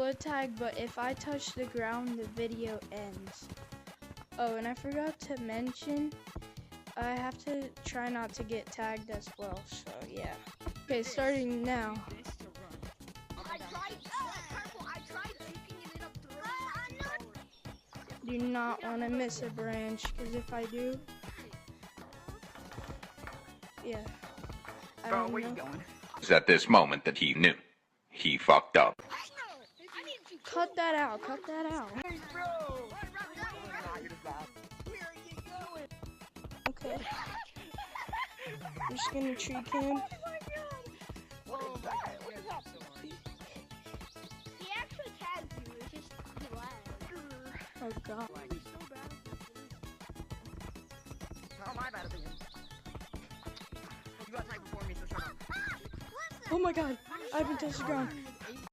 would tag, but if I touch the ground, the video ends. Oh, and I forgot to mention, I have to try not to get tagged as well, so yeah. Okay, starting now. Do not want to miss a branch, because if I do, yeah. Bro, where you going? It's at this moment that he knew. He fucked up. Cut that out, cut that out. Hey, bro! Okay. I'm just gonna tree camp. Oh my god. He actually tagged you, it's just he lagged. Oh god. How am I bad at the game? You got tagged before me, so shut up. Oh my god, I haven't touched the ground.